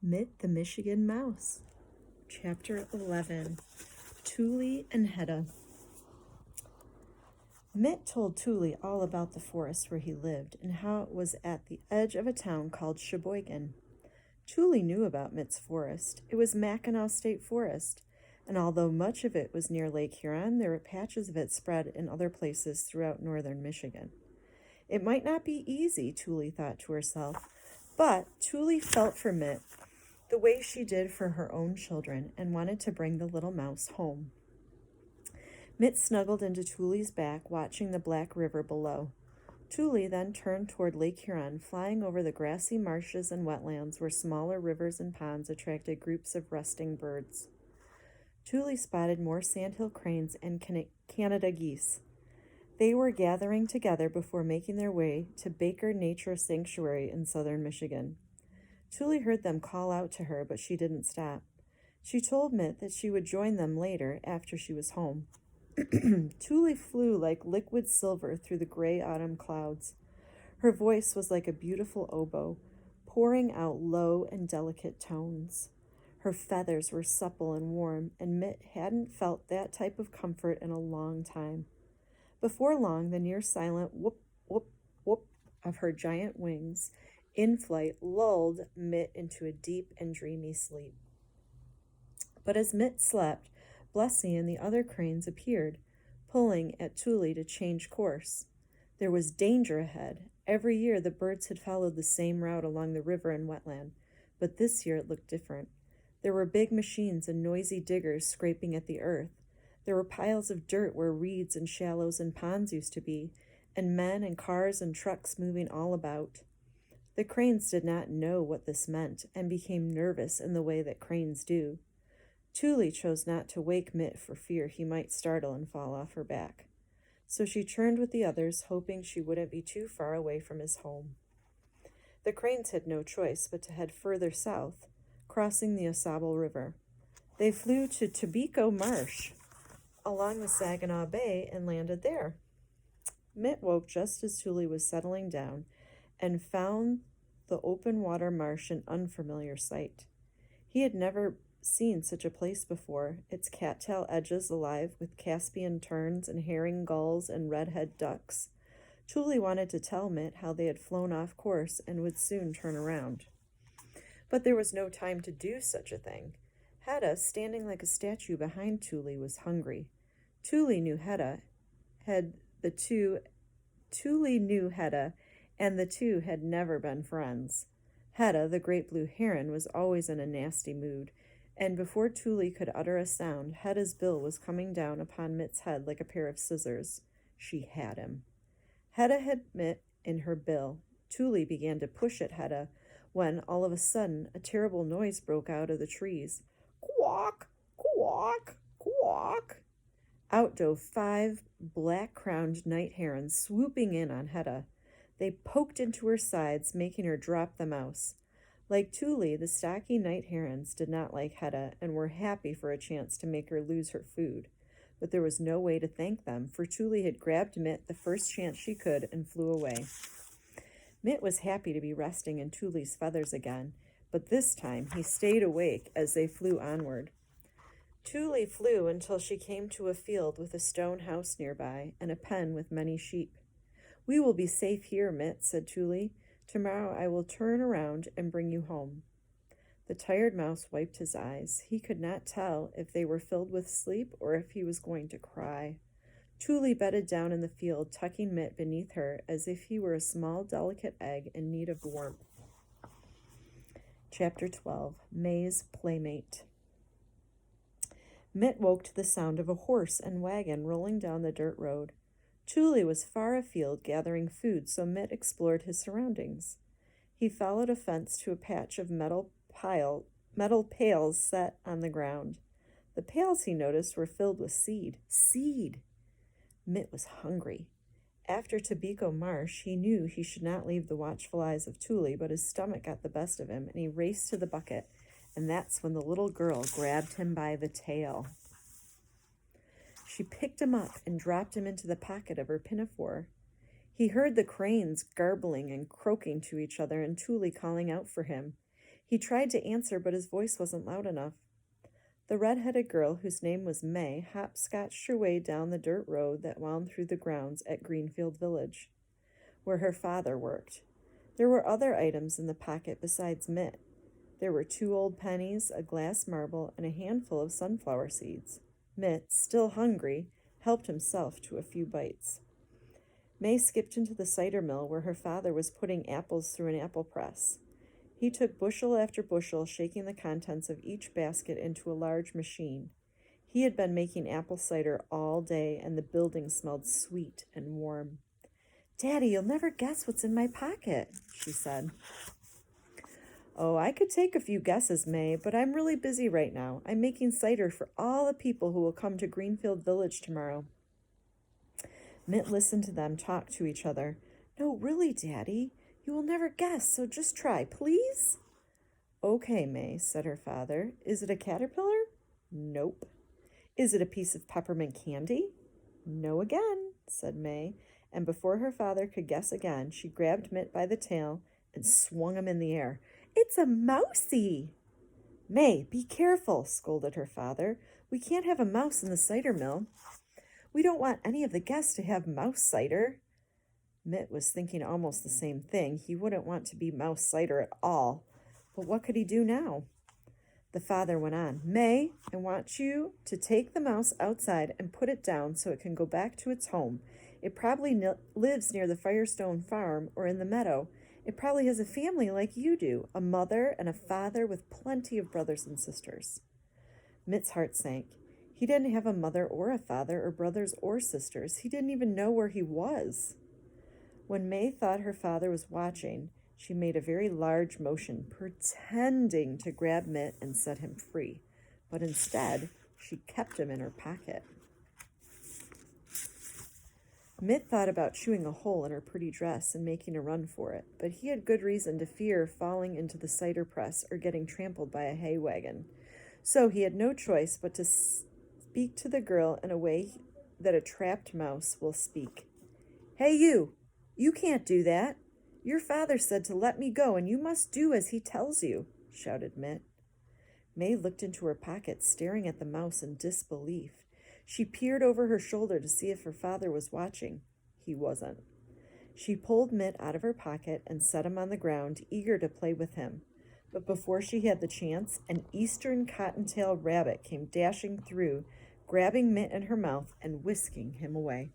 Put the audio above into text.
Mitt the Michigan Mouse. Chapter 11. Tuli and Hedda. Mitt told Tuli all about the forest where he lived and how it was at the edge of a town called Sheboygan. Tuli knew about Mitt's forest. It was Mackinac State Forest, and although much of it was near Lake Huron, there were patches of it spread in other places throughout northern Michigan. It might not be easy, Tuli thought to herself, but Tuli felt for Mitt the way she did for her own children and wanted to bring the little mouse home. Mitt snuggled into Tuli's back, watching the Black River below. Tuli then turned toward Lake Huron, flying over the grassy marshes and wetlands where smaller rivers and ponds attracted groups of resting birds. Tuli spotted more sandhill cranes and Canada geese. They were gathering together before making their way to Baker Nature Sanctuary in southern Michigan. Tuli heard them call out to her, but she didn't stop. She told Mitt that she would join them later after she was home. Tuli flew like liquid silver through the gray autumn clouds. Her voice was like a beautiful oboe, pouring out low and delicate tones. Her feathers were supple and warm, and Mitt hadn't felt that type of comfort in a long time. Before long, the near-silent whoop, whoop, whoop of her giant wings in flight lulled Mitt into a deep and dreamy sleep. But as Mitt slept, Blessy and the other cranes appeared, pulling at Tuli to change course. There was danger ahead. Every year the birds had followed the same route along the river and wetland, but this year it looked different. There were big machines and noisy diggers scraping at the earth. There were piles of dirt where reeds and shallows and ponds used to be, and men and cars and trucks moving all about. The cranes did not know what this meant and became nervous in the way that cranes do. Tuli chose not to wake Mitt for fear he might startle and fall off her back. So she turned with the others, hoping she wouldn't be too far away from his home. The cranes had no choice but to head further south, crossing the Osable River. They flew to Tobacco Marsh along the Saginaw Bay and landed there. Mitt woke just as Tuli was settling down and found the open water marsh an unfamiliar sight. He had never seen such a place before, its cattail edges alive with Caspian terns and herring gulls and redhead ducks. Tuli wanted to tell Mitt how they had flown off course and would soon turn around. But there was no time to do such a thing. Hedda, standing like a statue behind Tuli, was hungry. Tuli knew Hedda, and the two had never been friends. Hedda, the great blue heron, was always in a nasty mood, and before Tuli could utter a sound, Hedda's bill was coming down upon Mitt's head like a pair of scissors. She had him. Hedda had Mitt in her bill. Tuli began to push at Hedda when, all of a sudden, a terrible noise broke out of the trees. Quack, quack, quack. Out dove 5 black-crowned night herons, swooping in on Hedda. They poked into her sides, making her drop the mouse. Like Tuli, the stocky night herons did not like Hedda and were happy for a chance to make her lose her food. But there was no way to thank them, for Tuli had grabbed Mitt the first chance she could and flew away. Mitt was happy to be resting in Tuli's feathers again, but this time he stayed awake as they flew onward. Tuli flew until she came to a field with a stone house nearby and a pen with many sheep. "We will be safe here, Mitt," said Tuli. "Tomorrow I will turn around and bring you home." The tired mouse wiped his eyes. He could not tell if they were filled with sleep or if he was going to cry. Tuli bedded down in the field, tucking Mitt beneath her as if he were a small, delicate egg in need of warmth. Chapter 12. May's Playmate. Mitt woke to the sound of a horse and wagon rolling down the dirt road. Tuli was far afield gathering food, so Mitt explored his surroundings. He followed a fence to a patch of metal pails set on the ground. The pails, he noticed, were filled with seed. Seed! Mitt was hungry. After Tobacco Marsh, he knew he should not leave the watchful eyes of Tuli, but his stomach got the best of him, and he raced to the bucket, and that's when the little girl grabbed him by the tail. She picked him up and dropped him into the pocket of her pinafore. He heard the cranes garbling and croaking to each other and Tuli calling out for him. He tried to answer, but his voice wasn't loud enough. The red-headed girl, whose name was May, hopscotched her way down the dirt road that wound through the grounds at Greenfield Village, where her father worked. There were other items in the pocket besides Mitt. There were 2 old pennies, a glass marble, and a handful of sunflower seeds. Mitt, still hungry, helped himself to a few bites. May skipped into the cider mill where her father was putting apples through an apple press. He took bushel after bushel, shaking the contents of each basket into a large machine. He had been making apple cider all day, and the building smelled sweet and warm. "Daddy, you'll never guess what's in my pocket," she said. "Oh, I could take a few guesses, May, but I'm really busy right now. I'm making cider for all the people who will come to Greenfield Village tomorrow." Mitt listened to them talk to each other. "No, really, Daddy, you will never guess, so just try, please." "Okay, May," said her father. "Is it a caterpillar?" "Nope." "Is it a piece of peppermint candy?" "No again," said May, and before her father could guess again, she grabbed Mitt by the tail and swung him in the air. "It's a mousie!" "May, be careful," scolded her father. "We can't have a mouse in the cider mill. We don't want any of the guests to have mouse cider." Mitt was thinking almost the same thing. He wouldn't want to be mouse cider at all. But what could he do now? The father went on. "May, I want you to take the mouse outside and put it down so it can go back to its home. It probably lives near the Firestone farm or in the meadow. It probably has a family like you do, a mother and a father with plenty of brothers and sisters." Mitt's heart sank. He didn't have a mother or a father or brothers or sisters. He didn't even know where he was. When May thought her father was watching, she made a very large motion, pretending to grab Mitt and set him free. But instead, she kept him in her pocket. Mitt thought about chewing a hole in her pretty dress and making a run for it, but he had good reason to fear falling into the cider press or getting trampled by a hay wagon. So he had no choice but to speak to the girl in a way that a trapped mouse will speak. "Hey, you! You can't do that. Your father said to let me go, and you must do as he tells you," shouted Mitt. May looked into her pocket, staring at the mouse in disbelief. She peered over her shoulder to see if her father was watching. He wasn't. She pulled Mitt out of her pocket and set him on the ground, eager to play with him. But before she had the chance, an eastern cottontail rabbit came dashing through, grabbing Mitt in her mouth and whisking him away.